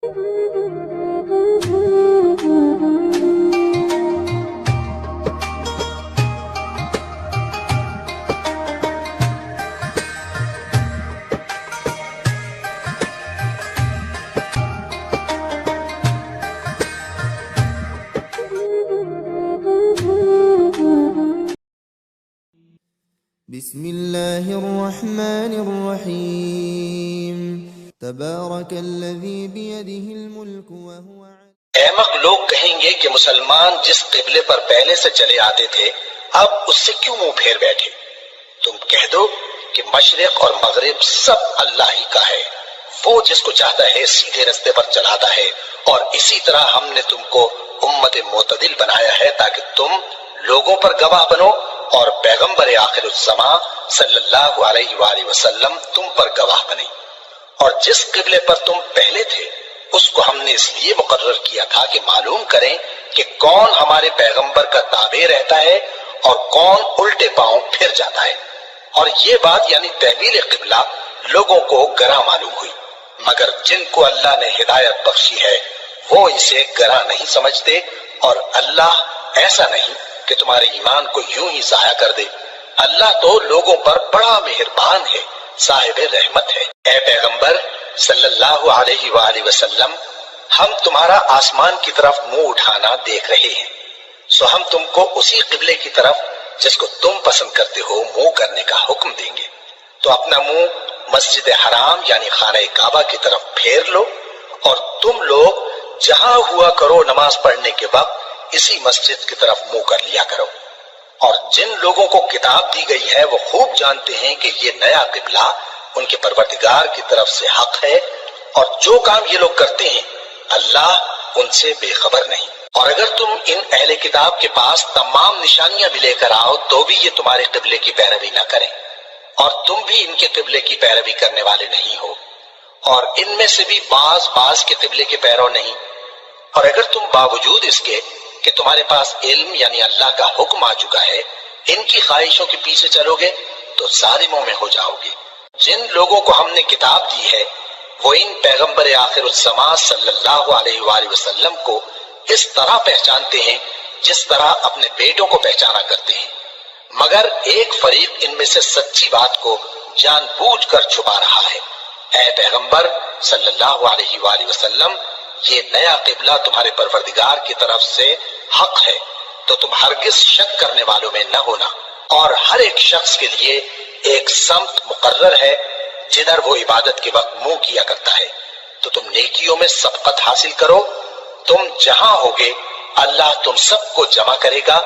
بسم اللہ الرحمن الرحیم تبارک الذی بیدہ الملک وہو احمق لوگ کہیں گے کہ مسلمان جس قبلے پر پہلے سے چلے آتے تھے اب اس سے کیوں منہ پھیر بیٹھے؟ تم کہہ دو کہ مشرق اور مغرب سب اللہ ہی کا ہے، وہ جس کو چاہتا ہے سیدھے رستے پر چلاتا ہے، اور اسی طرح ہم نے تم کو امت معتدل بنایا ہے تاکہ تم لوگوں پر گواہ بنو اور پیغمبر آخر الزمان صلی اللہ علیہ وآلہ وسلم تم پر گواہ بنے۔ اور جس قبلے پر تم پہلے تھے اس کو ہم نے اس لیے مقرر کیا تھا کہ معلوم کریں کہ کون ہمارے پیغمبر کا تابع رہتا ہے اور کون الٹے پاؤں پھر جاتا ہے۔ اور یہ بات یعنی تحویل قبلہ لوگوں کو گراں معلوم ہوئی، مگر جن کو اللہ نے ہدایت بخشی ہے وہ اسے گراں نہیں سمجھتے، اور اللہ ایسا نہیں کہ تمہارے ایمان کو یوں ہی ضائع کر دے۔ اللہ تو لوگوں پر بڑا مہربان ہے، صاحب رحمت ہے۔ اے پیغمبر صلی اللہ علیہ وآلہ وسلم، ہم تمہارا آسمان کی طرف منہ اٹھانا دیکھ رہے ہیں، سو ہم تم کو اسی قبلے کی طرف جس کو تم پسند کرتے ہو منہ کرنے کا حکم دیں گے۔ تو اپنا منہ مسجد حرام یعنی خانہ کعبہ کی طرف پھیر لو، اور تم لوگ جہاں ہوا کرو نماز پڑھنے کے وقت اسی مسجد کی طرف منہ کر لیا کرو۔ اور جن لوگوں کو کتاب دی گئی ہے وہ خوب جانتے ہیں کہ یہ نیا قبلہ ان کے پروردگار کی طرف سے حق ہے، اور جو کام یہ لوگ کرتے ہیں اللہ ان سے بے خبر نہیں۔ اور اگر تم ان اہل کتاب کے پاس تمام نشانیاں بھی لے کر آؤ تو بھی یہ تمہارے قبلے کی پیروی نہ کریں، اور تم بھی ان کے قبلے کی پیروی کرنے والے نہیں ہو، اور ان میں سے بھی بعض کے قبلے کے پیرو نہیں۔ اور اگر تم باوجود اس کے کہ تمہارے پاس علم یعنی اللہ کا حکم آ چکا ہے ان کی خواہشوں کے پیچھے چلو گے تو ظالموں میں ہو جاؤ گے۔ جن لوگوں کو ہم نے کتاب دی ہے وہ ان پیغمبر آخر الزمان صلی اللہ علیہ وآلہ وسلم کو اس طرح پہچانتے ہیں جس طرح اپنے بیٹوں کو پہچانا کرتے ہیں، مگر ایک فریق ان میں سے سچی بات کو جان بوجھ کر چھپا رہا ہے۔ اے پیغمبر صلی اللہ علیہ وآلہ وسلم، یہ نیا قبلہ تمہارے پروردگار کی طرف سے حق ہے، تو تم ہرگز شک کرنے والوں میں نہ ہونا، اور ہر ایک شخص کے لیے ایک سمت مقرر ہے جدھر وہ عبادت کے وقت منہ کیا کرتا ہے، تو تم نیکیوں میں سبقت حاصل کرو۔ تم جہاں ہوگے اللہ تم سب کو جمع کرے گا،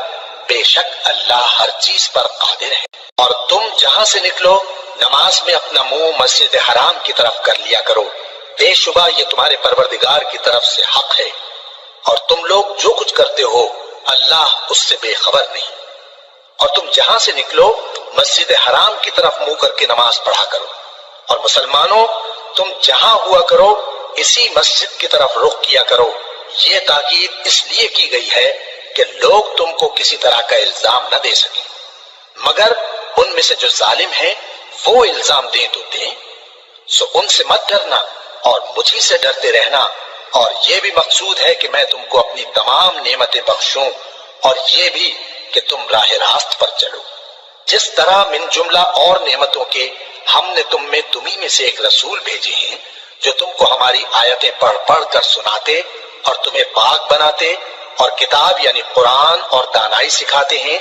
بے شک اللہ ہر چیز پر قادر ہے۔ اور تم جہاں سے نکلو نماز میں اپنا منہ مسجد حرام کی طرف کر لیا کرو، بے شبہ یہ تمہارے پروردگار کی طرف سے حق ہے، اور تم لوگ جو کچھ کرتے ہو اللہ اس سے بے خبر نہیں۔ اور تم جہاں سے نکلو مسجد حرام کی طرف منہ کر کے نماز پڑھا کرو، اور مسلمانوں تم جہاں ہوا کرو اسی مسجد کی طرف رخ کیا کرو۔ یہ تاکید اس لیے کی گئی ہے کہ لوگ تم کو کسی طرح کا الزام نہ دے سکیں، مگر ان میں سے جو ظالم ہیں وہ الزام دیں تو دیں، سو ان سے مت ڈرنا اور مجھی سے ڈرتے رہنا، اور یہ بھی مقصود ہے کہ میں تم کو اپنی تمام نعمتیں بخشوں، اور یہ بھی کہ تم راہ راست پر چلو۔ جس طرح من جملہ اور نعمتوں کے ہم نے تمہیں میں سے ایک رسول بھیجے ہیں جو تم کو ہماری آیتیں پڑھ پڑھ کر سناتے اور تمہیں پاک بناتے، اور کتاب یعنی قرآن اور دانائی سکھاتے ہیں،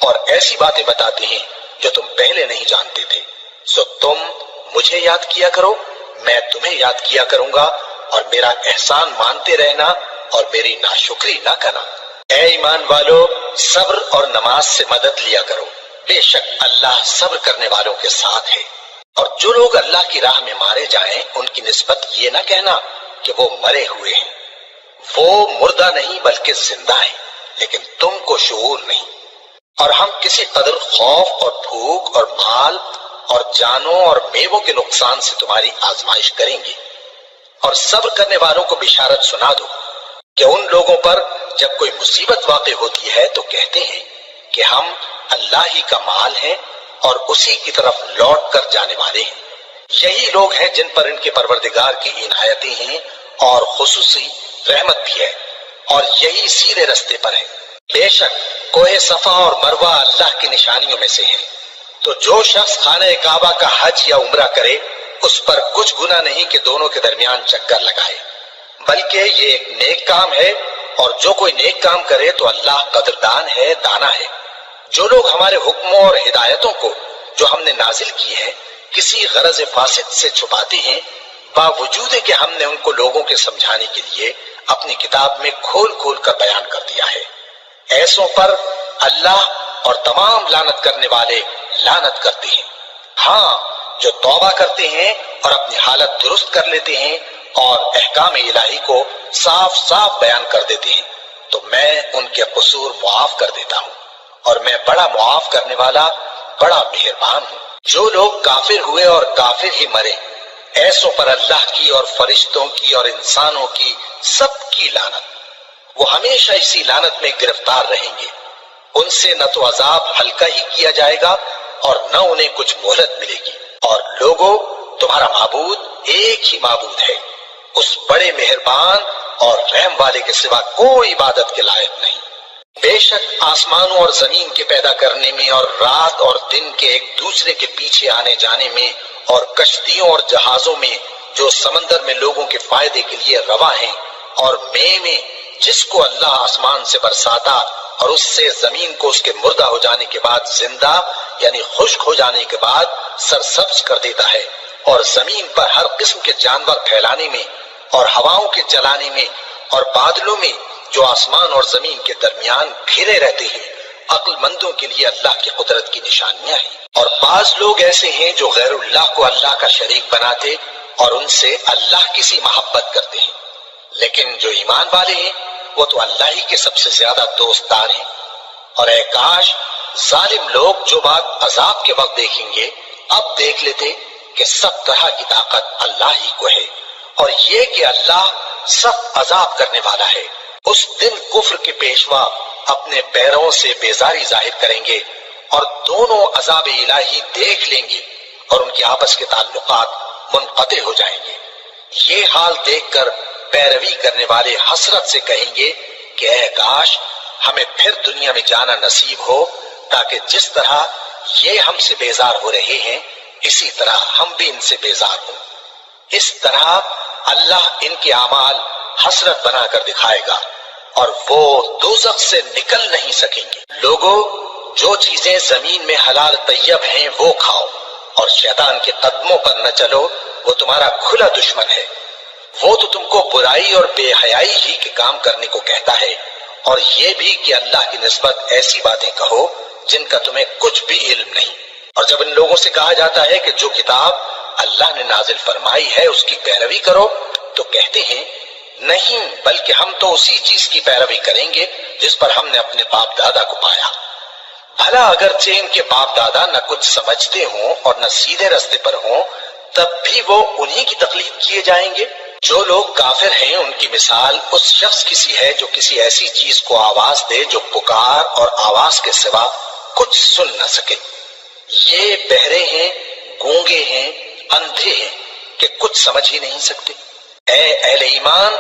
اور ایسی باتیں بتاتے ہیں جو تم پہلے نہیں جانتے تھے۔ سو تم مجھے یاد کیا کرو، میں تمہیں یاد کیا کروں گا، اور میرا احسان مانتے رہنا اور میری ناشکری نہ کرنا۔ اے ایمان والو، صبر اور نماز سے مدد لیا کرو، بے شک اللہ صبر کرنے والوں کے ساتھ ہے۔ اور جو لوگ اللہ کی راہ میں مارے جائیں ان کی نسبت یہ نہ کہنا کہ وہ مرے ہوئے ہیں، وہ مردہ نہیں بلکہ زندہ ہیں، لیکن تم کو شعور نہیں۔ اور ہم کسی قدر خوف اور بھوک اور مال اور جانوں اور میووں کے نقصان سے تمہاری آزمائش کریں گے، اور صبر کرنے والوں کو بشارت سنا دو کہ ان لوگوں پر جب کوئی مصیبت واقع ہوتی ہے تو کہتے ہیں کہ ہم اللہ ہی کا مال ہیں اور اسی کی طرف لوٹ کر جانے والے ہیں۔ یہی لوگ ہیں جن پر ان کے پروردگار کی عنایتیں ہیں اور خصوصی رحمت بھی ہے، اور یہی سیدھے رستے پر ہے۔ بے شک کوہ صفا اور مروہ اللہ کی نشانیوں میں سے ہیں، تو جو شخص خانہ کعبہ کا حج یا عمرہ کرے اس پر کچھ گناہ نہیں کہ دونوں کے درمیان چکر لگائے، بلکہ یہ ایک نیک کام ہے، اور جو کوئی نیک کام کرے تو اللہ قدردان ہے، دانا ہے۔ جو لوگ ہمارے حکموں اور ہدایتوں کو جو ہم نے نازل کی ہیں کسی غرض فاسد سے چھپاتے ہیں، باوجود کہ ہم نے ان کو لوگوں کے سمجھانے کے لیے اپنی کتاب میں کھول کھول کر بیان کر دیا ہے، ایسوں پر اللہ اور تمام لعنت کرنے والے لعنت کرتے ہیں۔ ہاں، جو توبہ کرتے ہیں اور اپنی حالت درست کر لیتے ہیں اور احکام الہی کو صاف صاف بیان کر دیتے ہیں تو میں ان کے قصور معاف کر دیتا ہوں، اور میں بڑا معاف کرنے والا، بڑا مہربان ہوں۔ جو لوگ کافر ہوئے اور کافر ہی مرے، ایسوں پر اللہ کی اور فرشتوں کی اور انسانوں کی سب کی لعنت، وہ ہمیشہ اسی لعنت میں گرفتار رہیں گے۔ ان سے نہ تو عذاب ہلکا ہی کیا جائے گا اور نہ انہیں کچھ مہلت ملے گی۔ اور لوگوں، تمہارا معبود ایک ہی معبود ہے، اس بڑے مہربان اور رحم والے کے سوا کوئی عبادت کے لائق نہیں۔ بے شک آسمانوں اور زمین کے پیدا کرنے میں اور رات اور دن کے ایک دوسرے کے پیچھے آنے جانے میں اور کشتیوں اور جہازوں میں جو سمندر میں لوگوں کے فائدے کے لیے رواں ہیں، اور میں جس کو اللہ آسمان سے برساتا اور اس سے زمین کو اس کے مردہ ہو جانے کے بعد زندہ یعنی خشک ہو جانے کے بعد سرسبز کر دیتا ہے، اور زمین پر ہر قسم کے جانور پھیلانے میں اور ہواؤں کے چلانے میں اور بادلوں میں جو آسمان اور زمین کے درمیان گھرے رہتے ہیں، عقل مندوں کے لیے اللہ کی قدرت کی نشانیاں ہیں۔ اور بعض لوگ ایسے ہیں جو غیر اللہ کو اللہ کا شریک بناتے اور ان سے اللہ کی سی محبت کرتے ہیں، لیکن جو ایمان والے ہیں وہ تو اللہ ہی کے سب سے زیادہ دوستدار ہیں۔ اور اے کاش ظالم لوگ جو بات عذاب کے وقت دیکھیں گے اب دیکھ لیتے کہ سب طرح کی طاقت اللہ ہی کو ہے، اور یہ کہ اللہ سخت عذاب کرنے والا ہے۔ اس دن کفر کے پیشوا اپنے پیروں سے بیزاری ظاہر کریں گے اور دونوں عذاب الہی دیکھ لیں گے اور ان کے آپس کے تعلقات منقطع ہو جائیں گے۔ یہ حال دیکھ کر پیروی کرنے والے حسرت سے کہیں گے کہ اے کاش ہمیں پھر دنیا میں جانا نصیب ہو، تاکہ جس طرح یہ ہم سے بیزار ہو رہے ہیں اسی طرح ہم بھی ان سے بیزار ہوں۔ اس طرح اللہ ان کے اعمال حسرت بنا کر دکھائے گا اور وہ دوزخ سے نکل نہیں سکیں گے۔ لوگوں، جو چیزیں زمین میں حلال طیب ہیں وہ کھاؤ، اور شیطان کے قدموں پر نہ چلو، وہ تمہارا کھلا دشمن ہے۔ وہ تو تم کو برائی اور بے حیائی ہی کے کام کرنے کو کہتا ہے، اور یہ بھی کہ اللہ کی نسبت ایسی باتیں کہو جن کا تمہیں کچھ بھی علم نہیں۔ اور جب ان لوگوں سے کہا جاتا ہے کہ جو کتاب اللہ نے نازل فرمائی ہے اس کی پیروی کرو، تو کہتے ہیں نہیں، بلکہ ہم تو اسی چیز کی پیروی کریں گے جس پر ہم نے اپنے باپ دادا کو پایا۔ بھلا اگرچہ ان کے باپ دادا نہ کچھ سمجھتے ہوں اور نہ سیدھے رستے پر ہوں، تب بھی وہ انہی کی تقلید کیے جائیں گے۔ جو لوگ کافر ہیں ان کی مثال اس شخص کی سی ہے جو کسی ایسی چیز کو آواز دے جو پکار اور آواز کے سوا کچھ سن نہ سکے۔ یہ بہرے ہیں، گونگے ہیں، اندھے ہیں کہ کچھ سمجھ ہی نہیں سکتے۔ اے اہل ایمان،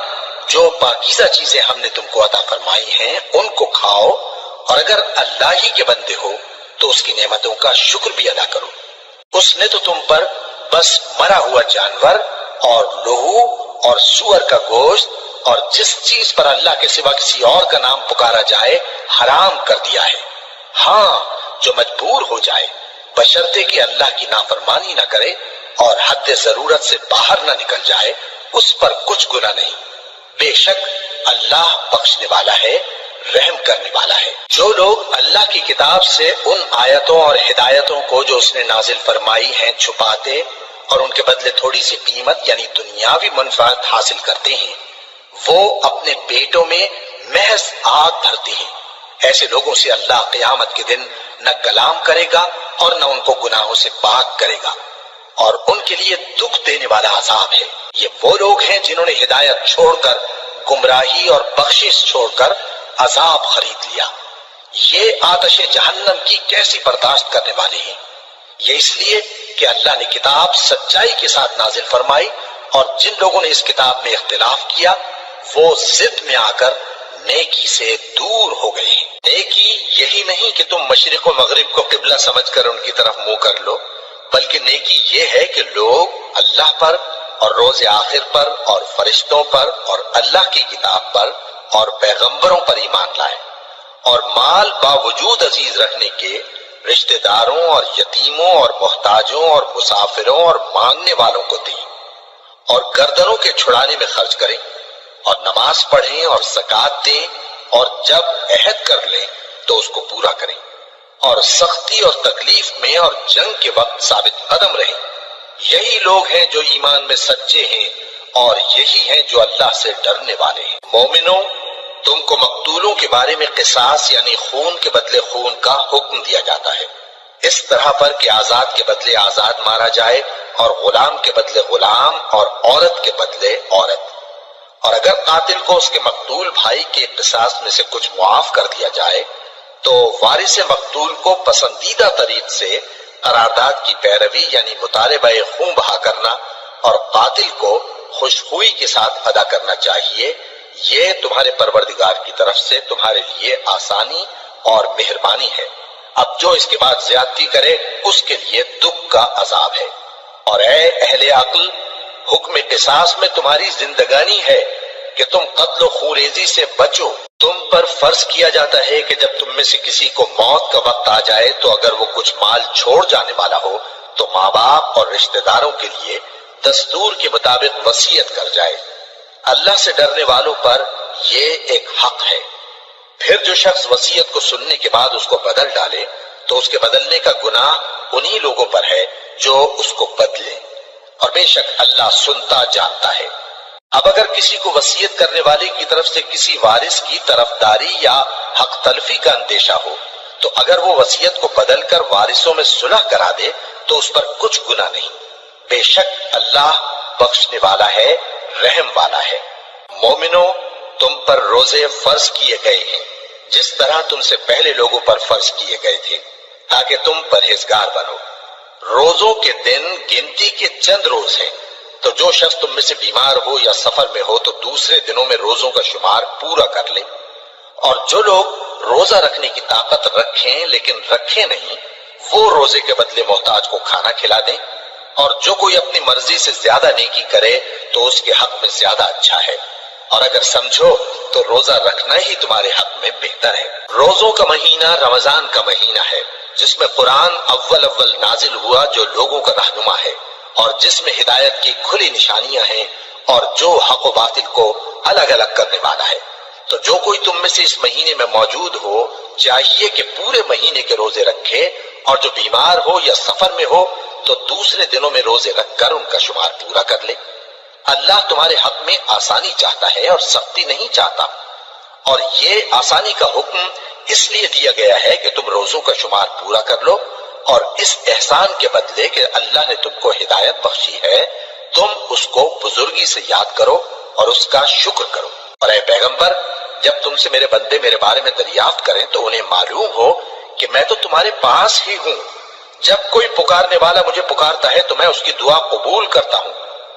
جو پاکیزہ چیزیں ہم نے تم کو عطا فرمائی ہیں ان کو کھاؤ، اور اگر اللہ ہی کے بندے ہو تو اس کی نعمتوں کا شکر بھی ادا کرو۔ اس نے تو تم پر بس مرا ہوا جانور اور لہو اور سور کا گوشت اور جس چیز پر اللہ کے سوا کسی اور کا نام پکارا جائے حرام کر دیا ہے۔ ہاں، جو مجبور ہو جائے بشرطے کہ اللہ کی نافرمانی نہ کرے اور حد ضرورت سے باہر نہ نکل جائے، اس پر کچھ گناہ نہیں۔ بے شک اللہ بخشنے والا ہے، رحم کرنے والا ہے۔ جو لوگ اللہ کی کتاب سے ان آیتوں اور ہدایتوں کو جو اس نے نازل فرمائی ہیں چھپاتے اور ان کے بدلے تھوڑی سی قیمت یعنی دنیاوی منفعت حاصل کرتے ہیں، وہ اپنے پیٹوں میں محض آگ بھرتے ہیں۔ ایسے لوگوں سے اللہ قیامت کے دن نہ کلام کرے گا اور نہ ان کو گناہوں سے پاک کرے گا، اور ان کے لیے دکھ دینے والا عذاب ہے۔ یہ وہ لوگ ہیں جنہوں نے ہدایت چھوڑ کر گمراہی اور بخشش چھوڑ کر عذاب خرید لیا۔ یہ آتش جہنم کی کیسی برداشت کرنے والے ہیں۔ یہ اس لیے کہ اللہ نے کتاب سچائی کے ساتھ نازل فرمائی اور جن لوگوں نے اس کتاب میں اختلاف کیا وہ ضد میں آ کر نیکی سے دور ہو گئے ہیں۔ نیکی یہی نہیں کہ تم مشرق و مغرب کو قبلہ سمجھ کر ان کی طرف منہ کر لو، بلکہ نیکی یہ ہے کہ لوگ اللہ پر اور روز آخر پر اور فرشتوں پر اور اللہ کی کتاب پر اور پیغمبروں پر ایمان لائیں، اور مال باوجود عزیز رکھنے کے رشتہ داروں اور یتیموں اور محتاجوں اور مسافروں اور مانگنے والوں کو دیں، اور گردنوں کے چھڑانے میں خرچ کریں، اور نماز پڑھیں اور زکوٰۃ دیں، اور جب عہد کر لیں تو اس کو پورا کریں، اور سختی اور تکلیف میں اور جنگ کے وقت ثابت قدم رہیں۔ یہی لوگ ہیں جو ایمان میں سچے ہیں، اور یہی ہیں جو اللہ سے ڈرنے والے ہیں۔ مومنوں، تم کو مقتولوں کے بارے میں قصاص یعنی خون کے بدلے خون کا حکم دیا جاتا ہے، اس طرح پر کہ آزاد کے بدلے آزاد مارا جائے، اور غلام کے بدلے غلام، اور عورت کے بدلے عورت۔ اور اگر قاتل کو اس کے مقتول بھائی کے قصاص میں سے کچھ معاف کر دیا جائے تو وارث مقتول کو پسندیدہ طریق سے قرارداد کی پیروی یعنی مطالبہ خون بہا کرنا اور قاتل کو خوشخوئی کے ساتھ ادا کرنا چاہیے۔ یہ تمہارے پروردگار کی طرف سے تمہارے لیے آسانی اور مہربانی ہے۔ اب جو اس کے بعد زیادتی کرے اس کے لیے دکھ کا عذاب ہے۔ اور اے اہل عقل، حکم قصاص میں تمہاری زندگانی ہے کہ تم قتل و خونریزی سے بچو۔ تم پر فرض کیا جاتا ہے کہ جب تم میں سے کسی کو موت کا وقت آ جائے تو اگر وہ کچھ مال چھوڑ جانے والا ہو تو ماں باپ اور رشتہ داروں کے لیے دستور کے مطابق وصیت کر جائے۔ اللہ سے ڈرنے والوں پر یہ ایک حق ہے۔ پھر جو شخص وصیت کو سننے کے بعد اس کو بدل ڈالے تو اس کے بدلنے کا گناہ انہی لوگوں پر ہے جو اس کو بدلیں، اور بے شک اللہ سنتا جانتا ہے۔ اب اگر کسی کو وصیت کرنے والے کی طرف سے کسی وارث کی طرفداری یا حق تلفی کا اندیشہ ہو تو اگر وہ وصیت کو بدل کر وارثوں میں صلح کرا دے تو اس پر کچھ گناہ نہیں، بے شک اللہ بخشنے والا ہے، رحم والا ہے۔ مومنوں، تم پر روزے فرض کیے گئے ہیں جس طرح تم سے پہلے لوگوں پر فرض کیے گئے تھے تاکہ تم پرہیزگار بنو۔ روزوں کے دن گنتی کے چند روز ہیں، تو جو شخص تم میں سے بیمار ہو یا سفر میں ہو تو دوسرے دنوں میں روزوں کا شمار پورا کر لے۔ اور جو لوگ روزہ رکھنے کی طاقت رکھیں لیکن رکھے نہیں، وہ روزے کے بدلے محتاج کو کھانا کھلا دیں۔ اور جو کوئی اپنی مرضی سے زیادہ نیکی کرے تو اس کے حق میں زیادہ اچھا ہے، اور اگر سمجھو تو روزہ رکھنا ہی تمہارے حق میں بہتر ہے۔ روزوں کا مہینہ رمضان کا مہینہ ہے جس میں قرآن اول نازل ہوا جو لوگوں کا رہنما ہے اور جس میں ہدایت کی کھلی نشانیاں ہیں اور جو حق و باطل کو الگ الگ کرنے والا ہے۔ تو جو کوئی تم میں سے اس مہینے میں موجود ہو چاہیے کہ پورے مہینے کے روزے رکھے، اور جو بیمار ہو یا سفر میں ہو تو دوسرے دنوں میں روزے رکھ کر ان کا شمار پورا کر لے۔ اللہ تمہارے حق میں آسانی چاہتا ہے اور سختی نہیں چاہتا، اور یہ آسانی کا حکم اس لیے دیا گیا ہے کہ تم روزوں کا شمار پورا کر لو، اور اس احسان کے بدلے کہ اللہ نے تم کو ہدایت بخشی ہے تم اس کو بزرگی سے یاد کرو اور اس کا شکر کرو۔ اور اے پیغمبر، جب تم سے میرے بندے میرے بارے میں دریافت کریں تو انہیں معلوم ہو کہ میں تو تمہارے پاس ہی ہوں۔ جب کوئی پکارنے والا مجھے پکارتا ہے تو میں اس کی دعا قبول کرتا ہوں۔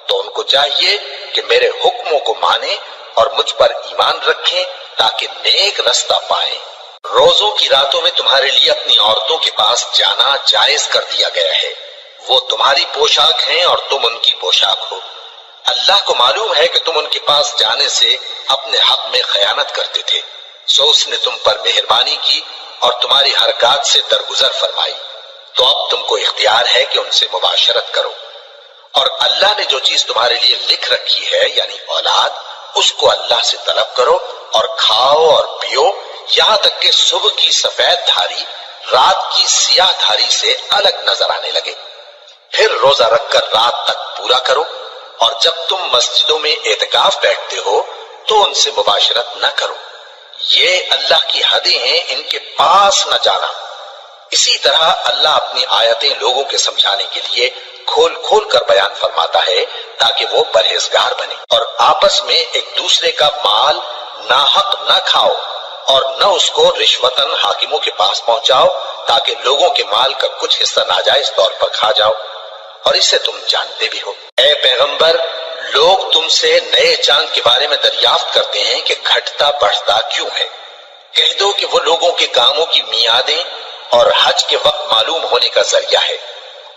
تو ان کو چاہیے کہ میرے حکموں کو مانیں اور مجھ پر ایمان رکھیں تاکہ نیک رستہ پائیں۔ روزوں کی راتوں میں تمہارے لیے اپنی عورتوں کے پاس جانا جائز کر دیا گیا ہے، وہ تمہاری پوشاک ہیں اور تم ان کی پوشاک ہو۔ اللہ کو معلوم ہے کہ تم ان کے پاس جانے سے اپنے حق میں خیانت کرتے تھے، سو اس نے تم پر مہربانی کی اور تمہاری حرکات سے درگزر فرمائی، تو اب تم کو اختیار ہے کہ ان سے مباشرت کرو۔ اور اللہ نے جو چیز تمہارے لیے لکھ رکھی ہے یعنی اولاد، اس کو اللہ سے طلب کرو اور کھاؤ اور پیو یہاں تک کہ صبح کی سفید دھاری رات کی سیاہ دھاری سے الگ نظر آنے لگے، پھر روزہ رکھ کر رات تک پورا کرو۔ اور جب تم مسجدوں میں اعتکاف بیٹھتے ہو تو ان سے مباشرت نہ کرو، یہ اللہ کی حدیں ہیں، ان کے پاس نہ جانا۔ اسی طرح اللہ اپنی آیتیں لوگوں کے سمجھانے کے لیے کھول کھول کر بیان فرماتا ہے تاکہ وہ پرہیزگار بنے۔ اور آپس میں ایک دوسرے کا مال ناحق نہ کھاؤ اور نہ اس کو رشوتاً حاکموں کے پاس پہنچاؤ تاکہ لوگوں کے مال کا کچھ حصہ ناجائز طور پر کھا جاؤ، اور اسے تم جانتے بھی ہو۔ اے پیغمبر، لوگ تم سے نئے چاند کے بارے میں دریافت کرتے ہیں کہ گھٹتا بڑھتا کیوں ہے۔ کہہ دو کہ وہ لوگوں کے کاموں کی میعادیں اور حج کے وقت معلوم ہونے کا ذریعہ ہے،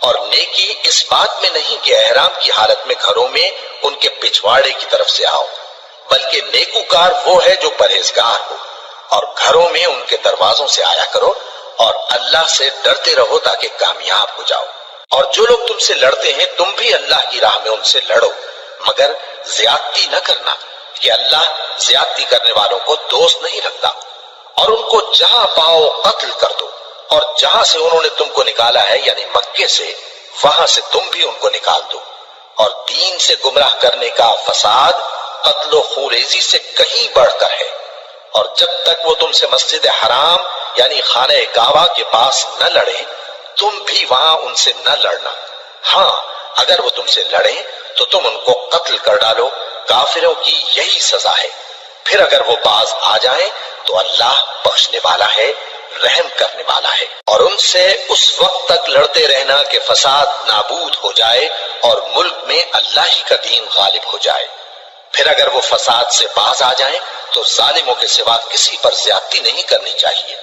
اور نیکی اس بات میں نہیں کہ احرام کی حالت میں گھروں میں ان کے پچھواڑے کی طرف سے آؤ، بلکہ نیکوکار وہ ہے جو پرہیزگار ہو، اور گھروں میں ان کے دروازوں سے آیا کرو اور اللہ سے ڈرتے رہو تاکہ کامیاب ہو جاؤ۔ اور جو لوگ تم سے لڑتے ہیں تم بھی اللہ کی راہ میں ان سے لڑو، مگر زیادتی نہ کرنا، کہ اللہ زیادتی کرنے والوں کو دوست نہیں رکھتا۔ اور ان کو جہاں پاؤ قتل کر دو، اور جہاں سے انہوں نے تم کو نکالا ہے یعنی مکے سے، وہاں سے تم بھی ان کو نکال دو۔ اور دین سے گمراہ کرنے کا فساد قتل و خونریزی سے کہیں بڑھ کر ہے۔ اور جب تک وہ تم سے مسجد حرام یعنی خانہ کعبہ کے پاس نہ لڑیں تم بھی وہاں ان سے نہ لڑنا۔ ہاں اگر وہ تم سے لڑیں تو تم ان کو قتل کر ڈالو، کافروں کی یہی سزا ہے۔ پھر اگر وہ باز آ جائیں تو اللہ بخشنے والا ہے، رحم کرنے والا ہے۔ اور ان سے اس وقت تک لڑتے رہنا کہ فساد نابود ہو جائے اور ملک میں اللہ ہی کا دین غالب ہو جائے۔ پھر اگر وہ فساد سے باز آ جائیں تو ظالموں کے سوا کسی پر زیادتی نہیں کرنی چاہیے۔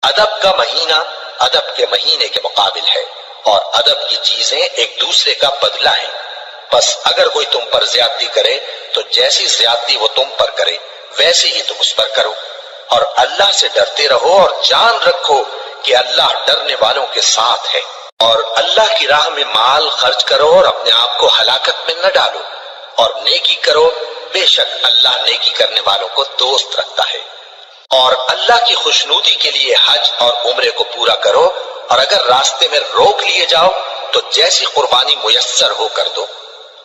ادب کا مہینہ ادب کے مہینے کے مقابل ہے، اور ادب کی چیزیں ایک دوسرے کا بدلہ ہیں۔ بس اگر کوئی تم پر زیادتی کرے تو جیسی زیادتی وہ تم پر کرے ویسے ہی تم اس پر کرو، اور اللہ سے ڈرتے رہو اور جان رکھو کہ اللہ ڈرنے والوں کے ساتھ ہے۔ اور اللہ کی راہ میں مال خرچ کرو اور اپنے آپ کو ہلاکت میں نہ ڈالو، اور نیکی کرو، بے شک اللہ نیکی کرنے والوں کو دوست رکھتا ہے۔ اور اللہ کی خوشنودی کے لیے حج اور عمرے کو پورا کرو، اور اگر راستے میں روک لیے جاؤ تو جیسی قربانی میسر ہو کر دو،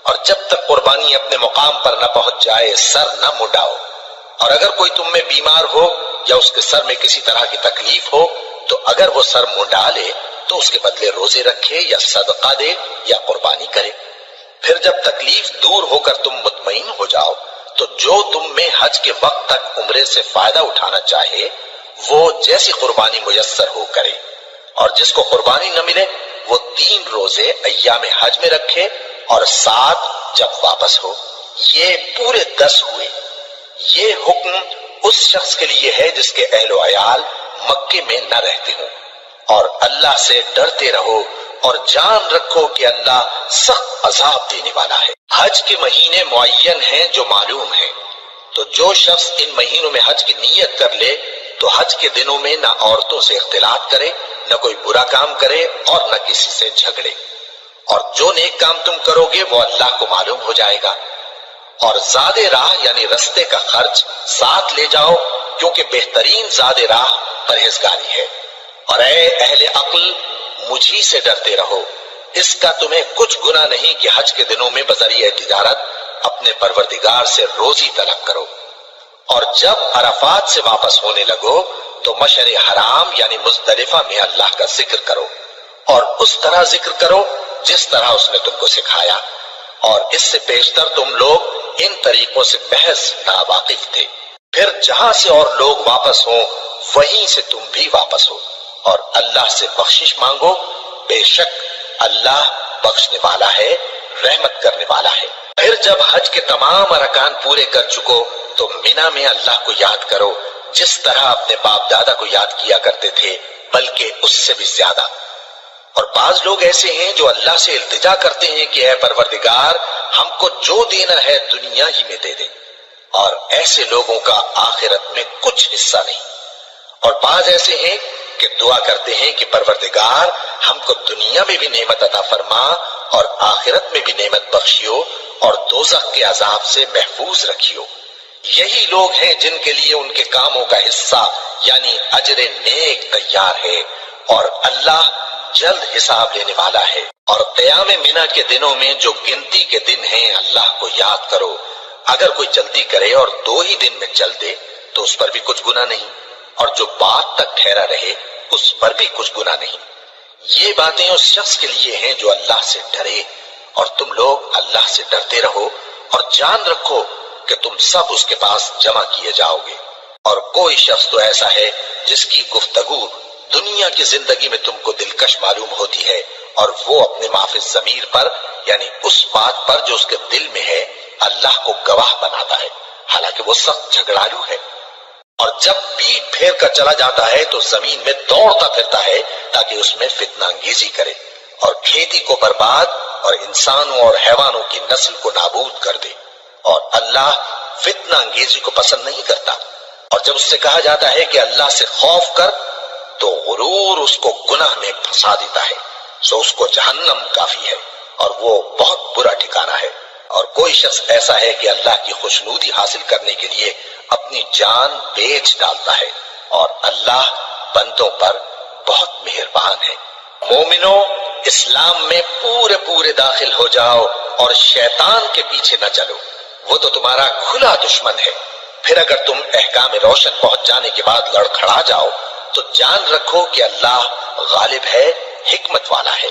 اور جب تک قربانی اپنے مقام پر نہ پہنچ جائے سر نہ مڈاؤ۔ اور اگر کوئی تم میں بیمار ہو یا اس کے سر میں کسی طرح کی تکلیف ہو تو اگر وہ سر منڈا لے تو اس کے بدلے روزے رکھے یا صدقہ دے یا قربانی کرے۔ پھر جب تکلیف دور ہو کر تم مطمئن ہو جاؤ تو جو تم میں حج کے وقت تک عمرے سے فائدہ اٹھانا چاہے وہ جیسی قربانی میسر ہو کرے، اور جس کو قربانی نہ ملے وہ 3 روزے ایام حج میں رکھے اور 7 جب واپس ہو۔ یہ پورے 10 ہوئے۔ یہ حکم اس شخص کے لیے ہے جس کے اہل و عیال مکے میں نہ رہتے ہوں۔ اور اللہ سے ڈرتے رہو اور جان رکھو کہ اللہ سخت عذاب دینے والا ہے۔ حج کے مہینے معین ہیں جو معلوم ہیں، تو جو شخص ان مہینوں میں حج کی نیت کر لے تو حج کے دنوں میں نہ عورتوں سے اختلاط کرے، نہ کوئی برا کام کرے اور نہ کسی سے جھگڑے۔ اور جو نیک کام تم کرو گے وہ اللہ کو معلوم ہو جائے گا۔ اور زاد راہ یعنی رستے کا خرچ ساتھ لے جاؤ، کیونکہ بہترین زاد راہ پرہیزگاری ہے۔ اور اے اہل عقل مجھی سے ڈرتے رہو، اس کا تمہیں کچھ گناہ نہیں کہ حج کے دنوں میں بذریعہ تجارت اپنے پروردگار سے روزی طلب کرو۔ اور جب عرفات سے واپس ہونے لگو تو مشعر حرام یعنی مزدلفہ میں اللہ کا ذکر کرو، اور اس طرح ذکر کرو جس طرح اس نے تم کو سکھایا، اور اس سے پیشتر تم لوگ ان طریقوں سے محض ناواقف تھے۔ پھر جہاں سے اور لوگ واپس ہوں وہیں سے تم بھی واپس ہو، اور اللہ سے بخشش مانگو، بے شک اللہ بخشنے والا ہے، رحمت کرنے والا ہے۔ پھر جب حج کے تمام ارکان پورے کر چکو تو مینا میں اللہ کو یاد کرو جس طرح اپنے باپ دادا کو یاد کیا کرتے تھے، بلکہ اس سے بھی زیادہ۔ اور بعض لوگ ایسے ہیں جو اللہ سے التجا کرتے ہیں کہ اے پروردگار ہم کو جو دینا ہے دنیا ہی میں دے دے، اور ایسے لوگوں کا آخرت میں کچھ حصہ نہیں۔ اور بعض ایسے ہیں کہ دعا کرتے ہیں کہ پروردگار ہم کو دنیا میں بھی نعمت عطا فرما اور آخرت میں بھی نعمت بخشیو اور دوزخ کے عذاب سے محفوظ رکھیو۔ یہی لوگ ہیں جن کے لیے ان کے کاموں کا حصہ یعنی اجر نیک تیار ہے، اور اللہ جلد حساب لینے والا ہے۔ اور قیام منا کے دنوں میں جو گنتی کے دن ہیں اللہ کو یاد کرو، اگر کوئی جلدی کرے اور 2 ہی دن میں چل دے تو اس پر بھی کچھ گناہ نہیں، اور جو بات تک ٹھہرا رہے اس پر بھی کچھ گناہ نہیں۔ یہ باتیں اس شخص کے لیے ہیں جو اللہ سے ڈرے، اور تم لوگ اللہ سے ڈرتے رہو اور جان رکھو کہ تم سب اس کے پاس جمع کیے جاؤ گے۔ اور کوئی شخص تو ایسا ہے جس کی گفتگو دنیا کی زندگی میں تم کو دلکش معلوم ہوتی ہے، اور وہ اپنے ما فی الضمیر پر یعنی اس بات پر جو اس کے دل میں ہے اللہ کو گواہ بناتا ہے، حالانکہ وہ سخت جھگڑالو ہے، اور جب پیٹ پھیر کر چلا جاتا ہے تو زمین میں دوڑتا پھرتا ہے تاکہ اس میں فتنہ انگیزی کرے اور کھیتی کو برباد اور انسانوں اور حیوانوں کی نسل کو نابود کر دے، اور اللہ فتنہ انگیزی کو پسند نہیں کرتا۔ اور جب اس سے کہا جاتا ہے کہ اللہ سے خوف کر تو غرور اس کو گناہ میں پھنسا دیتا ہے، سو اس کو جہنم کافی ہے اور وہ بہت برا ٹھکانہ ہے۔ اور کوئی شخص ایسا ہے کہ اللہ کی خوشنودی حاصل کرنے کے لیے اپنی جان بیچ ڈالتا ہے، اور اللہ بندوں پر بہت مہربان ہے۔ مومنو، اسلام میں پورے پورے داخل ہو جاؤ اور شیطان کے پیچھے نہ چلو، وہ تو تمہارا کھلا دشمن ہے۔ پھر اگر تم احکام روشن پہنچ جانے کے بعد لڑکھڑا جاؤ تو جان رکھو کہ اللہ غالب ہے، حکمت والا ہے۔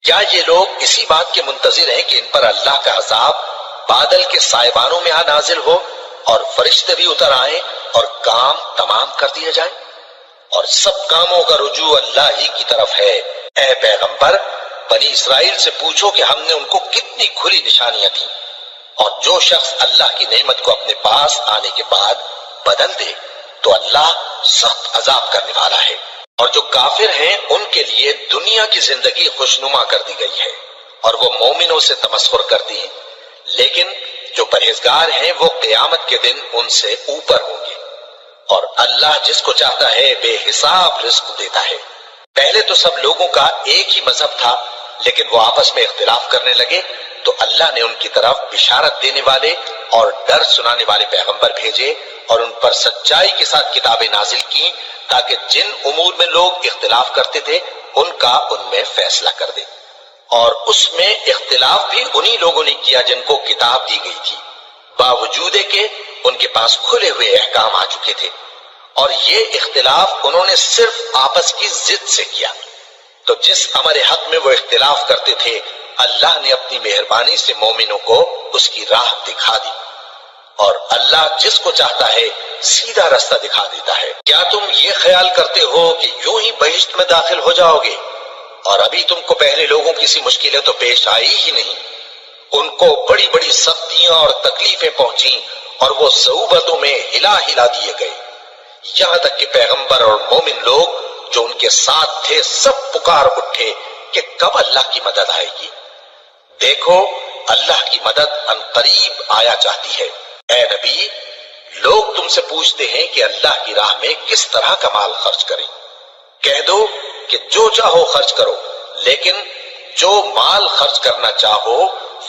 کیا یہ لوگ اسی بات کے منتظر ہیں کہ ان پر اللہ کا عذاب بادل کے سائبانوں میں نازل ہو اور فرشتے بھی اتر آئیں اور کام تمام کر دیا جائے؟ اور سب کاموں کا رجوع اللہ ہی کی طرف ہے۔ اے پیغمبر، بنی اسرائیل سے پوچھو کہ ہم نے ان کو کتنی کھلی نشانیاں دیں، اور جو شخص اللہ کی نعمت کو اپنے پاس آنے کے بعد بدل دے تو اللہ سخت عذاب کرنے والا ہے۔ اور جو کافر ہیں ان کے لیے دنیا کی زندگی خوشنما کر دی گئی ہے اور وہ مومنوں سے تمسخر کرتی ہیں، لیکن جو پرہیزگار ہیں وہ قیامت کے دن ان سے اوپر ہوں گے، اور اللہ جس کو چاہتا ہے بے حساب رزق دیتا ہے۔ پہلے تو سب لوگوں کا ایک ہی مذہب تھا، لیکن وہ آپس میں اختلاف کرنے لگے تو اللہ نے ان کی طرف بشارت دینے والے اور ڈر سنانے والے پیغمبر بھیجے اور ان پر سچائی کے ساتھ کتابیں نازل کی تاکہ جن امور میں لوگ اختلاف کرتے تھے ان کا ان میں فیصلہ کر دے۔ اور اس میں اختلاف بھی انہی لوگوں نے کیا جن کو کتاب دی گئی تھی، باوجود کہ ان کے پاس کھلے ہوئے احکام آ چکے تھے، اور یہ اختلاف انہوں نے صرف آپس کی ضد سے کیا۔ تو جس امر حق میں وہ اختلاف کرتے تھے اللہ نے اپنی مہربانی سے مومنوں کو اس کی راہ دکھا دی، اور اللہ جس کو چاہتا ہے سیدھا رستہ دکھا دیتا ہے۔ کیا تم یہ خیال کرتے ہو کہ یوں ہی بہشت میں داخل ہو جاؤ گے، اور ابھی تم کو پہلے لوگوں کی سی مشکلیں تو پیش آئی ہی نہیں؟ ان کو بڑی بڑی سختیاں اور تکلیفیں پہنچیں اور وہ صعوبتوں میں ہلا ہلا دیے گئے، یہاں تک کہ پیغمبر اور مومن لوگ جو ان کے ساتھ تھے سب پکار اٹھے کہ کب اللہ کی مدد آئے گی۔ دیکھو اللہ کی مدد عنقریب آیا چاہتی ہے۔ اے نبی، لوگ تم سے پوچھتے ہیں کہ اللہ کی راہ میں کس طرح کا مال خرچ کریں۔ کہہ دو کہ جو چاہو خرچ کرو، لیکن جو مال خرچ کرنا چاہو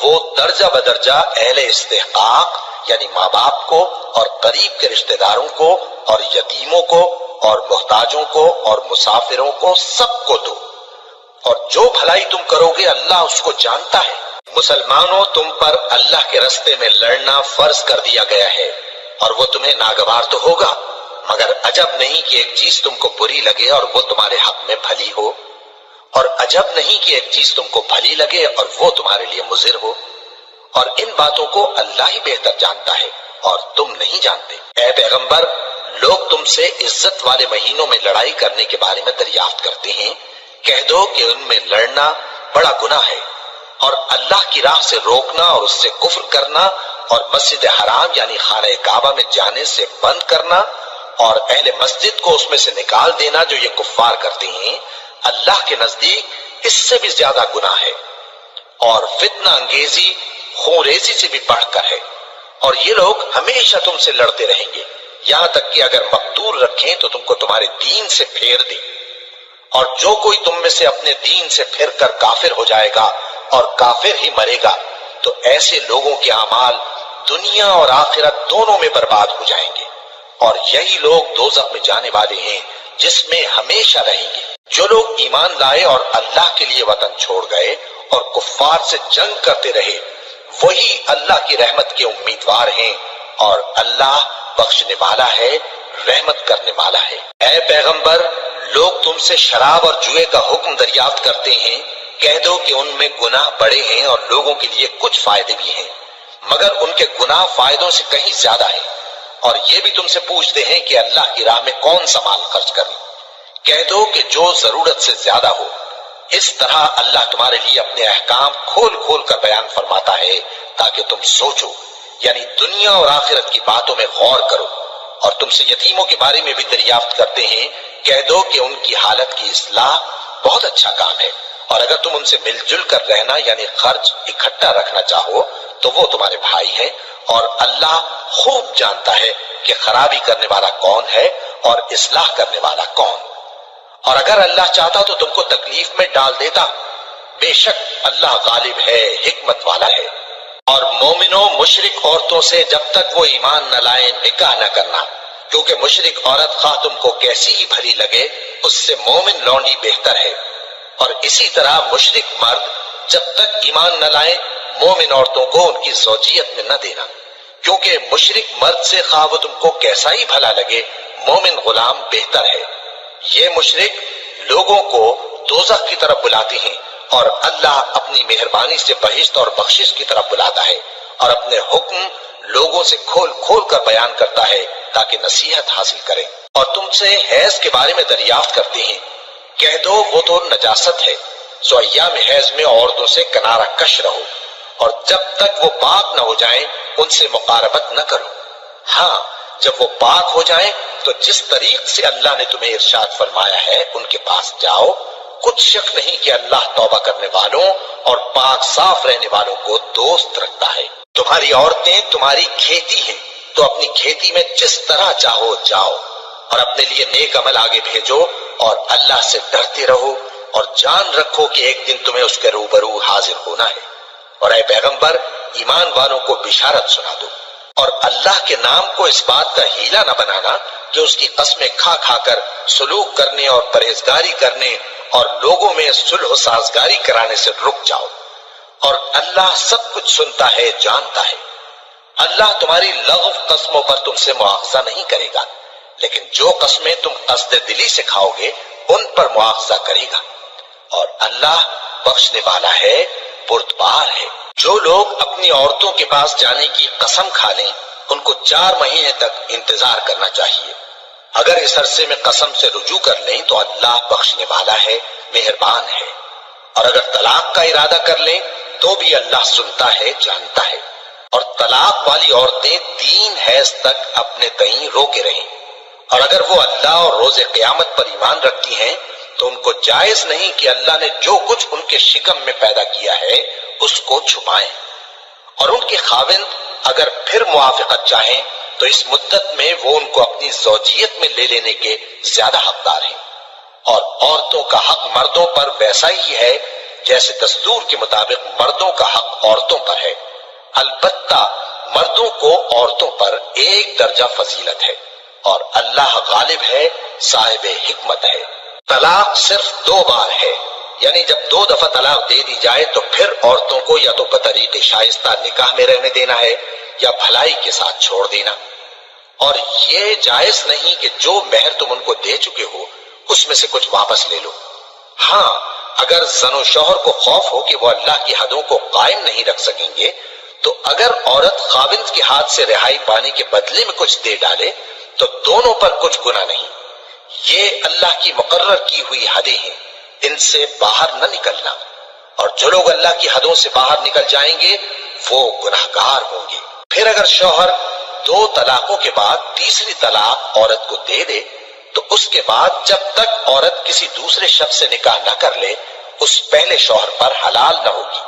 وہ درجہ بدرجہ اہل استحقاق یعنی ماں باپ کو اور قریب کے رشتہ داروں کو اور یتیموں کو اور محتاجوں کو اور مسافروں کو سب کو دو، اور جو بھلائی تم کرو گے اللہ اس کو جانتا ہے۔ مسلمانوں، تم پر اللہ کے رستے میں لڑنا فرض کر دیا گیا ہے، اور وہ تمہیں ناگوار تو ہوگا، مگر عجب نہیں کہ ایک چیز تم کو بری لگے اور وہ تمہارے حق میں بھلی ہو، اور عجب نہیں کہ ایک چیز تم کو بھلی لگے اور وہ تمہارے لیے مضر ہو، اور ان باتوں کو اللہ ہی بہتر جانتا ہے اور تم نہیں جانتے۔ اے پیغمبر، لوگ تم سے عزت والے مہینوں میں لڑائی کرنے کے بارے میں دریافت کرتے ہیں، کہہ دو کہ ان میں لڑنا بڑا گناہ ہے، اور اللہ کی راہ سے روکنا اور اس سے کفر کرنا اور مسجد حرام یعنی خانہ کعبہ میں جانے سے بند کرنا اور اہل مسجد کو اس میں سے نکال دینا جو یہ کفار کرتے ہیں، اللہ کے نزدیک اس سے بھی زیادہ گناہ ہے، اور فتنہ انگیزی خون ریزی سے بھی بڑھ کر ہے۔ اور یہ لوگ ہمیشہ تم سے لڑتے رہیں گے، یہاں تک کہ اگر مقدور رکھیں تو تم کو تمہارے دین سے پھیر دیں، اور جو کوئی تم میں سے اپنے دین سے پھر کر کافر ہو جائے گا اور کافر ہی مرے گا تو ایسے لوگوں کے اعمال دنیا اور آخرت دونوں میں برباد ہو جائیں گے، اور یہی لوگ دوزخ میں جانے والے ہیں جس میں ہمیشہ رہیں گے۔ جو لوگ ایمان لائے اور اللہ کے لیے وطن چھوڑ گئے اور کفار سے جنگ کرتے رہے وہی اللہ کی رحمت کے امیدوار ہیں، اور اللہ بخشنے والا ہے، رحمت کرنے والا ہے۔ اے پیغمبر، لوگ تم سے شراب اور جوئے کا حکم دریافت کرتے ہیں، کہہ دو کہ ان میں گناہ بڑے ہیں اور لوگوں کے لیے کچھ فائدے بھی ہیں، مگر ان کے گناہ فائدوں سے کہیں زیادہ ہیں۔ اور یہ بھی تم سے پوچھتے ہیں کہ اللہ کی راہ میں کون سا مال خرچ کریں، کہہ دو کہ جو ضرورت سے زیادہ ہو۔ اس طرح اللہ تمہارے لیے اپنے احکام کھول کھول کر بیان فرماتا ہے تاکہ تم سوچو یعنی دنیا اور آخرت کی باتوں میں غور کرو، اور تم سے یتیموں کے بارے میں بھی دریافت کرتے ہیں، کہہ دو کہ ان کی حالت کی اصلاح بہت اچھا کام ہے، اور اگر تم ان سے مل جل کر رہنا یعنی خرچ اکٹھا رکھنا چاہو تو وہ تمہارے بھائی ہیں، اور اللہ خوب جانتا ہے کہ خرابی کرنے والا کون ہے اور اصلاح کرنے والا کون۔ اور اگر اللہ چاہتا تو تم کو تکلیف میں ڈال دیتا، بے شک اللہ غالب ہے، حکمت والا ہے۔ اور مومنوں مشرک عورتوں سے جب تک وہ ایمان نہ لائیں نکاح نہ کرنا، کیونکہ مشرک عورت خواہ تم کو کیسی ہی بھلی لگے اس سے مومن لونڈی بہتر ہے۔ اور اسی طرح مشرک مرد جب تک ایمان نہ لائیں مومن عورتوں کو ان کی زوجیت میں نہ دینا، کیونکہ مشرک مرد سے خواہ وہ تم کو کیسا ہی بھلا لگے مومن غلام بہتر ہے۔ یہ مشرک لوگوں کو دوزخ کی طرف بلاتے ہیں، اور اللہ اپنی مہربانی سے بہشت اور بخشش کی طرف بلاتا ہے، اور اپنے حکم لوگوں سے کھول کھول کر بیان کرتا ہے تاکہ نصیحت حاصل کریں۔ اور تم سے حیض کے بارے میں دریافت کرتے ہیں، کہہ دو وہ تو نجاست ہے، سو ایام حیض میں عورتوں سے کنارہ کش رہو، اور جب تک وہ پاک نہ ہو جائیں ان سے مقاربت نہ کرو۔ ہاں جب وہ پاک ہو جائیں تو جس طریق سے اللہ نے تمہیں ارشاد فرمایا ہے ان کے پاس جاؤ، کچھ شک نہیں کہ اللہ توبہ کرنے والوں اور پاک صاف رہنے والوں کو دوست رکھتا ہے۔ تمہاری عورتیں تمہاری کھیتی ہیں، تو اپنی کھیتی میں جس طرح چاہو جاؤ، اور اپنے لیے نیک عمل آگے بھیجو، اور اللہ سے ڈرتے رہو، اور جان رکھو کہ ایک دن تمہیں اس کے روبرو حاضر ہونا ہے۔ اور اے پیغمبر ایمان والوں کو بشارت سنا دو، اور اللہ کے نام کو اس بات کا ہیلا نہ بنانا کہ اس کی قسمیں کھا کھا کر سلوک کرنے اور پرہیزگاری کرنے اور لوگوں میں صلح و سازگاری کرانے سے رک جاؤ، اور اللہ سب کچھ سنتا ہے، جانتا ہے۔ اللہ تمہاری لغو قسموں پر تم سے مواخذہ نہیں کرے گا، لیکن جو قسمیں تم قصد دلی سے کھاؤ گے ان پر مواخذہ کرے گا، اور اللہ بخشنے والا ہے، بردبار ہے۔ جو لوگ اپنی عورتوں کے پاس جانے کی قسم کھا لیں ان کو 4 مہینے تک انتظار کرنا چاہیے۔ اگر اس عرصے میں قسم سے رجوع کر لیں تو اللہ بخشنے والا ہے، مہربان ہے۔ اور اگر طلاق کا ارادہ کر لیں تو بھی اللہ سنتا ہے، جانتا ہے۔ اور طلاق والی عورتیں 3 حیض تک اپنے تئیں روکے رہیں، اور اگر وہ اللہ اور روز قیامت پر ایمان رکھتی ہیں تو ان کو جائز نہیں کہ اللہ نے جو کچھ ان کے شکم میں پیدا کیا ہے اس کو چھپائیں۔ اور ان کے خاوند اگر پھر موافقت چاہیں تو اس مدت میں وہ ان کو اپنی زوجیت میں لے لینے کے زیادہ حقدار ہیں۔ اور عورتوں کا حق مردوں پر ویسا ہی ہے جیسے دستور کے مطابق مردوں کا حق عورتوں پر ہے، البتہ مردوں کو عورتوں پر 1 درجہ فضیلت ہے، اور اللہ غالب ہے، صاحب حکمت ہے۔ طلاق صرف 2 بار ہے، یعنی جب 2 دفعہ طلاق دے دی جائے تو پھر عورتوں کو یا تو بطریق شائستہ نکاح میں رہنے دینا ہے یا بھلائی کے ساتھ چھوڑ دینا۔ اور یہ جائز نہیں کہ جو مہر تم ان کو دے چکے ہو اس میں سے کچھ واپس لے لو۔ ہاں اگر زن و شوہر کو خوف ہو کہ وہ اللہ کی حدوں کو قائم نہیں رکھ سکیں گے تو اگر عورت خاوند کے ہاتھ سے رہائی پانے کے بدلے میں کچھ دے ڈالے تو دونوں پر کچھ گناہ نہیں۔ یہ اللہ کی مقرر کی ہوئی حدیں ہیں، ان سے باہر نہ نکلنا، اور جو لوگ اللہ کی حدوں سے باہر نکل جائیں گے وہ گناہگار ہوں گے۔ پھر اگر شوہر 2 طلاقوں کے بعد تیسری طلاق عورت کو دے دے تو اس کے بعد جب تک عورت کسی دوسرے شخص سے نکاح نہ کر لے اس پہلے شوہر پر حلال نہ ہوگی۔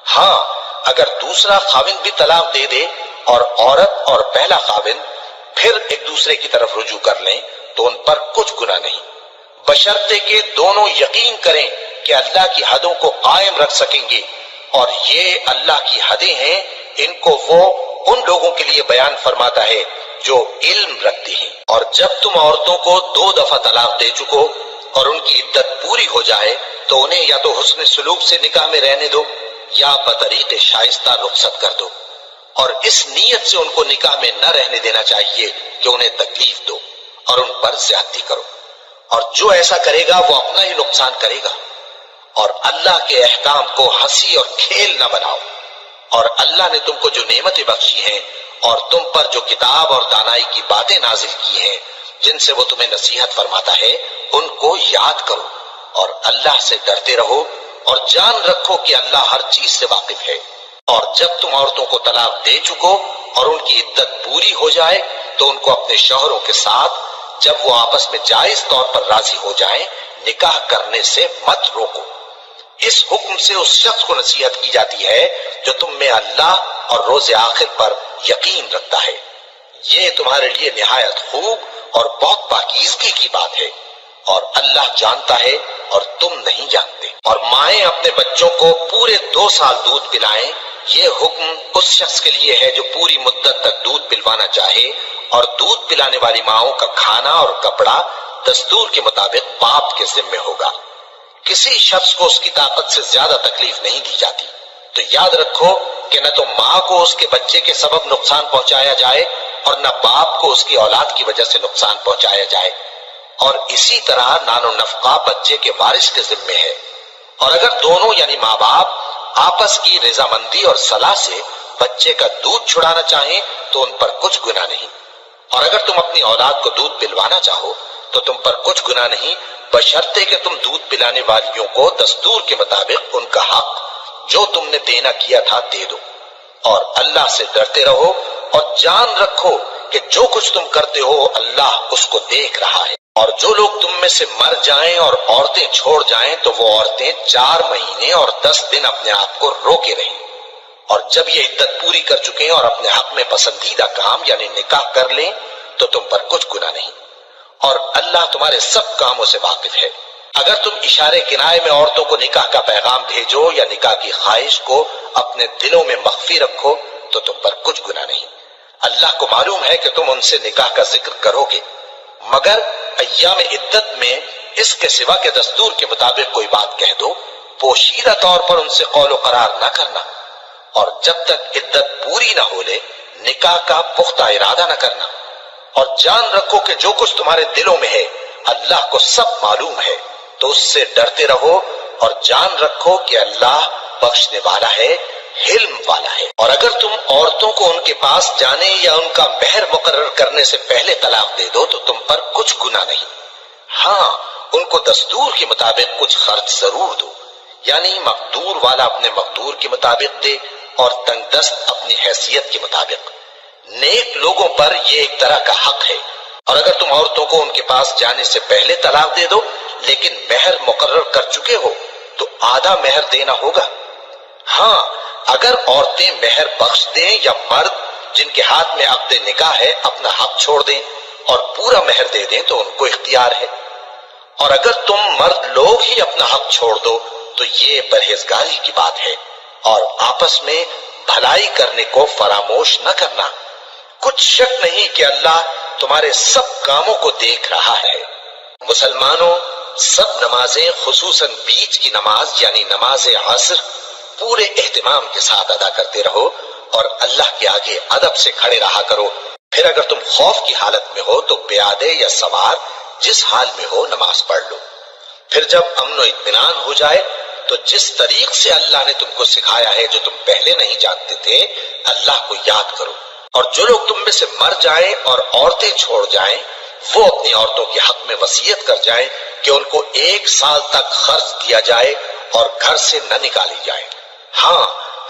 ہاں اگر دوسرا خاوند بھی طلاق دے دے اور عورت اور پہلا خاوند پھر ایک دوسرے کی طرف رجوع کر لیں تو ان پر کچھ گناہ نہیں، بشرطے کہ دونوں یقین کریں کہ اللہ کی حدوں کو قائم رکھ سکیں گے، اور یہ اللہ کی حدیں ہیں، ان کو وہ ان لوگوں کے لیے بیان فرماتا ہے جو علم رکھتے ہیں۔ اور جب تم عورتوں کو 2 دفعہ طلاق دے چکو اور ان کی عدت پوری ہو جائے تو انہیں یا تو حسن سلوک سے نکاح میں رہنے دو یا بطریق شائستہ رخصت کر دو، اور اس نیت سے ان کو نکاح میں نہ رہنے دینا چاہیے کہ انہیں تکلیف دو اور ان پر زیادتی کرو، اور جو ایسا کرے گا وہ اپنا ہی نقصان کرے گا۔ اور اللہ کے احکام کو ہنسی اور کھیل نہ بناؤ، اور اللہ نے تم کو جو نعمتیں بخشی ہیں اور تم پر جو کتاب اور دانائی کی باتیں نازل کی ہیں جن سے وہ تمہیں نصیحت فرماتا ہے ان کو یاد کرو، اور اللہ سے ڈرتے رہو، اور جان رکھو کہ اللہ ہر چیز سے واقف ہے۔ اور جب تم عورتوں کو طلاق دے چکو اور ان کی عدت پوری ہو جائے تو ان کو اپنے شوہروں کے ساتھ جب وہ آپس میں جائز طور پر راضی ہو جائیں نکاح کرنے سے مت روکو۔ اس حکم سے اس شخص کو نصیحت کی جاتی ہے جو تم میں اللہ اور روز آخر پر یقین رکھتا ہے۔ یہ تمہارے لیے نہایت خوب اور بہت پاکیزگی کی بات ہے، اور اللہ جانتا ہے اور تم نہیں جانتے۔ اور مائیں اپنے بچوں کو پورے 2 سال دودھ پلائیں، یہ حکم اس شخص کے لیے ہے جو پوری مدت تک دودھ پلوانا چاہے، اور دودھ پلانے والی ماؤں کا کھانا اور کپڑا دستور کے مطابق باپ کے ذمے ہوگا۔ کسی شخص کو اس کی طاقت سے زیادہ تکلیف نہیں دی جاتی، تو یاد رکھو کہ نہ تو ماں کو اس کے بچے کے سبب نقصان پہنچایا جائے اور نہ باپ کو اس کی اولاد کی وجہ سے نقصان پہنچایا جائے، اور اسی طرح نان و نفقہ بچے کے وارث کے ذمے ہے۔ اور اگر دونوں یعنی ماں باپ آپس کی رضامندی اور صلاح سے بچے کا دودھ چھڑانا چاہیں تو ان پر کچھ گناہ نہیں، اور اگر تم اپنی اولاد کو دودھ پلوانا چاہو تو تم پر کچھ گناہ نہیں، بشرطے کہ تم دودھ پلانے والیوں کو دستور کے مطابق ان کا حق جو تم نے دینا کیا تھا دے دو۔ اور اللہ سے ڈرتے رہو اور جان رکھو کہ جو کچھ تم کرتے ہو اللہ اس کو دیکھ رہا ہے۔ اور جو لوگ تم میں سے مر جائیں اور عورتیں چھوڑ جائیں تو وہ عورتیں 4 مہینے اور 10 دن اپنے آپ کو روکے رہیں، اور جب یہ عدت پوری کر چکیں اور اپنے حق میں پسندیدہ کام یعنی نکاح کر لیں تو تم پر کچھ گناہ نہیں، اور اللہ تمہارے سب کاموں سے واقف ہے۔ اگر تم اشارے کنائے میں عورتوں کو نکاح کا پیغام بھیجو یا نکاح کی خواہش کو اپنے دلوں میں مخفی رکھو تو تم پر کچھ گناہ نہیں۔ اللہ کو معلوم ہے کہ تم ان سے نکاح کا ذکر کرو گے، مگر ایام عدت میں اس کے سوا کے دستور کے مطابق کوئی بات کہہ دو، پوشیدہ طور پر ان سے قول و قرار نہ کرنا، اور جب تک عدت پوری نہ ہو لے نکاح کا پختہ ارادہ نہ کرنا۔ اور جان رکھو کہ جو کچھ تمہارے دلوں میں ہے اللہ کو سب معلوم ہے، تو اس سے ڈرتے رہو اور جان رکھو کہ اللہ بخشنے والا ہے، حلم والا ہے۔ اور اگر تم عورتوں کو ان کے پاس جانے یا ان کا مہر مقرر کرنے سے پہلے طلاق دے دو تو تم پر کچھ گناہ نہیں، ہاں ان کو دستور کے مطابق کچھ خرچ ضرور دو، یعنی مقدور والا اپنے مقدور کے مطابق دے اور تنگ دست اپنی حیثیت کے مطابق۔ نیک لوگوں پر یہ ایک طرح کا حق ہے۔ اور اگر تم عورتوں کو ان کے پاس جانے سے پہلے طلاق دے دو لیکن مہر مقرر کر چکے ہو تو آدھا مہر دینا ہوگا۔ ہاں اگر عورتیں مہر بخش دیں یا مرد جن کے ہاتھ میں عقد نکاح ہے اپنا حق چھوڑ دیں اور پورا مہر دے دیں تو ان کو اختیار ہے۔ اور اگر تم مرد لوگ ہی اپنا حق چھوڑ دو تو یہ پرہیزگاری کی بات ہے، اور آپس میں بھلائی کرنے کو فراموش نہ کرنا۔ کچھ شک نہیں کہ اللہ تمہارے سب کاموں کو دیکھ رہا ہے۔ مسلمانوں، سب نمازیں خصوصاً بیچ کی نماز یعنی نماز عصر پورے اہتمام کے ساتھ ادا کرتے رہو اور اللہ کے آگے ادب سے کھڑے رہا کرو۔ پھر اگر تم خوف کی حالت میں ہو تو پیادے یا سوار جس حال میں ہو نماز پڑھ لو۔ پھر جب امن و اطمینان ہو جائے تو جس طریق سے اللہ نے تم کو سکھایا ہے جو تم پہلے نہیں جانتے تھے اللہ کو یاد کرو۔ اور جو لوگ تم میں سے مر جائیں اور عورتیں چھوڑ جائیں وہ اپنی عورتوں کے حق میں وصیت کر جائیں کہ ان کو 1 سال تک خرچ دیا جائے اور گھر سے نہ نکالی جائے۔ ہاں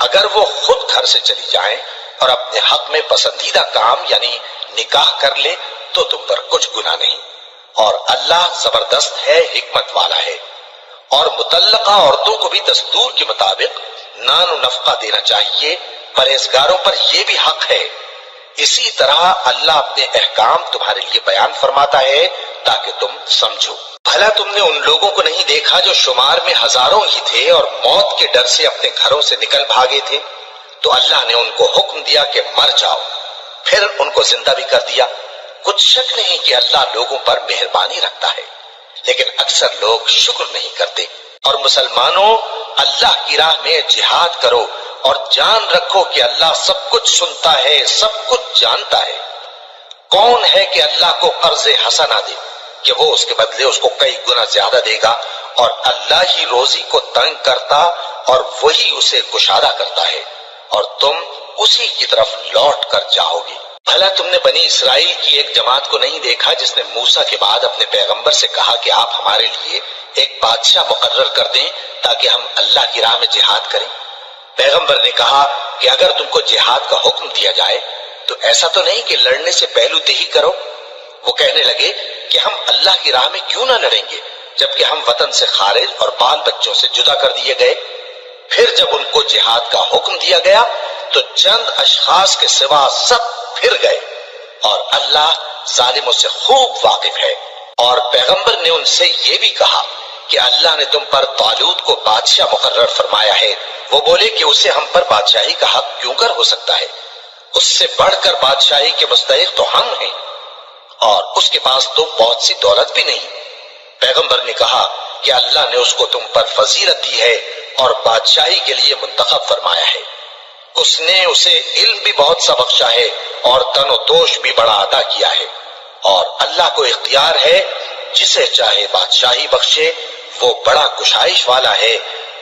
اگر وہ خود گھر سے چلی جائیں اور اپنے حق میں پسندیدہ کام یعنی نکاح کر لیں تو تم پر کچھ گناہ نہیں، اور اللہ زبردست ہے، حکمت والا ہے۔ اور مطلقہ عورتوں کو بھی دستور کے مطابق نان و نفقہ دینا چاہیے، پرہیزگاروں پر یہ بھی حق ہے۔ اسی طرح اللہ اپنے احکام تمہارے لیے بیان فرماتا ہے تاکہ تم سمجھو۔ بھلا تم نے ان لوگوں کو نہیں دیکھا جو شمار میں ہزاروں ہی تھے اور موت کے ڈر سے اپنے گھروں سے نکل بھاگے تھے؟ تو اللہ نے ان کو حکم دیا کہ مر جاؤ، پھر ان کو زندہ بھی کر دیا۔ کچھ شک نہیں کہ اللہ لوگوں پر مہربانی رکھتا ہے، لیکن اکثر لوگ شکر نہیں کرتے۔ اور مسلمانوں، اللہ کی راہ میں جہاد کرو اور جان رکھو کہ اللہ سب کچھ سنتا ہے، سب کچھ جانتا ہے۔ کون ہے کہ اللہ کو قرض حسنہ دے کہ وہ اس کے بدلے اس کو کئی گنا زیادہ دے گا؟ اور اللہ ہی روزی کو تنگ کرتا اور وہی اسے کشادہ کرتا ہے، اور تم اسی کی طرف لوٹ کر جاؤ گے۔ بھلا تم نے بنی اسرائیل کی ایک جماعت کو نہیں دیکھا جس نے موسیٰ کے بعد اپنے پیغمبر سے کہا کہ آپ ہمارے لیے ایک بادشاہ مقرر کر دیں تاکہ ہم اللہ کی راہ میں جہاد کریں؟ پیغمبر نے کہا کہ اگر تم کو جہاد کا حکم دیا جائے تو ایسا تو نہیں کہ لڑنے سے پہلو دہی کرو؟ وہ کہنے لگے کہ ہم اللہ کی راہ میں کیوں نہ لڑیں گے جبکہ ہم وطن سے خارج اور بال بچوں سے جدا کر دیے گئے۔ پھر جب ان کو جہاد کا حکم دیا گیا تو چند اشخاص کے سوا سب پھر گئے، اور اللہ ظالموں سے خوب واقف ہے۔ اور پیغمبر نے ان سے یہ بھی کہا کہ اللہ نے تم پر طالوت کو بادشاہ مقرر فرمایا ہے۔ وہ بولے کہ اسے ہم پر بادشاہی کا حق کیوں کر ہو سکتا ہے؟ اس سے بڑھ کر بادشاہی کے مستحق تو ہم ہیں، اور اس کے پاس تو بہت سی دولت بھی نہیں۔ پیغمبر نے کہا کہ اللہ نے اس کو تم پر فضیلت دی ہے اور بادشاہی کے لیے منتخب فرمایا ہے۔ اس نے اسے علم بھی بہت سا بخشا ہے اور تن و توش بھی بڑا عطا کیا ہے، اور اللہ کو اختیار ہے جسے چاہے بادشاہی بخشے، وہ بڑا کشائش والا ہے،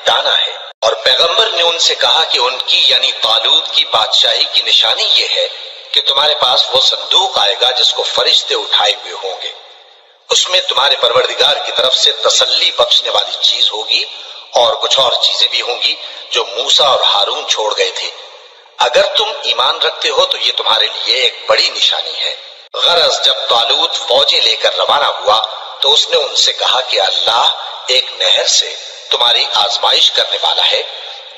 دانا ہے۔ اور پیغمبر نے ان سے کہا کہ ان کی یعنی طالوت کی بادشاہی کی نشانی یہ ہے کہ تمہارے پاس وہ صندوق آئے گا جس کو فرشتے اٹھائے ہوئے ہوں گے۔ اس میں تمہارے پروردگار کی طرف سے تسلی بخشنے والی چیز ہوگی اور کچھ اور چیزیں بھی ہوں گی جو موسیٰ اور ہارون چھوڑ گئے تھے۔ اگر تم ایمان رکھتے ہو تو یہ تمہارے لیے ایک بڑی نشانی ہے۔ غرض جب طالوت فوجیں لے کر روانہ ہوا تو اس نے ان سے کہا کہ اللہ ایک نہر سے تمہاری آزمائش کرنے والا ہے،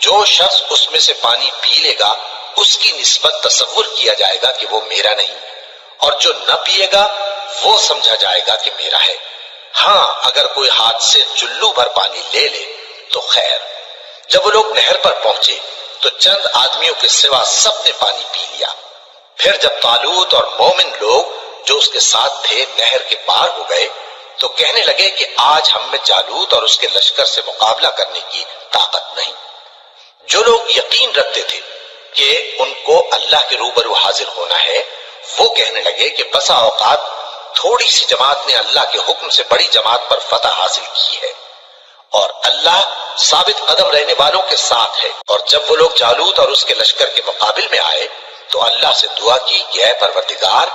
جو شخص اس میں سے پانی پی لے گا اس کی نسبت تصور کیا جائے گا کہ وہ میرا نہیں، اور جو نہ پیے گا وہ سمجھا جائے گا کہ میرا ہے۔ ہاں اگر کوئی ہاتھ سے چلو بھر پانی لے لے تو خیر۔ جب وہ لوگ نہر پر پہنچے تو چند آدمیوں کے سوا سب نے پانی پی لیا۔ پھر جب طالوت اور مومن لوگ جو اس کے ساتھ تھے نہر کے پار ہو گئے تو کہنے لگے کہ آج ہم میں جالوت اور اس کے لشکر سے مقابلہ کرنے کی طاقت نہیں۔ جو لوگ یقین رکھتے تھے کہ ان کو اللہ کے روبرو حاضر ہونا ہے، وہ کہنے لگے کہ بسا اوقات تھوڑی سی جماعت نے اللہ کے حکم سے بڑی جماعت پر فتح حاصل کی ہے، اور اللہ ثابت قدم رہنے والوں کے ساتھ ہے۔ اور جب وہ لوگ جالوت اور اس کے لشکر کے مقابل میں آئے تو اللہ سے دعا کی کہ اے پروردگار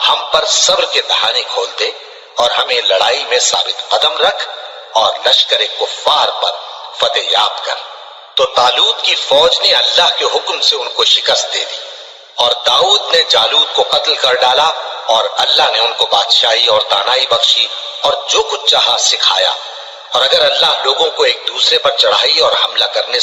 ہم پر صبر کے دہانے کھول دے اور ہمیں لڑائی میں ثابت قدم رکھ اور لشکر کفار پر فتح یاب کر۔ تو طالوت کی فوج نے اللہ کے حکم سے ان کو شکست دے دی، اور داؤد نے جالوت کو قتل کر ڈالا، اور اللہ نے ان کو بادشاہی اور دانائی بخشی اور جو کچھ چاہا سکھایا۔ اور اگر اللہ لوگوں کو ایک دوسرے پر چڑھائی اور حملہ کرنے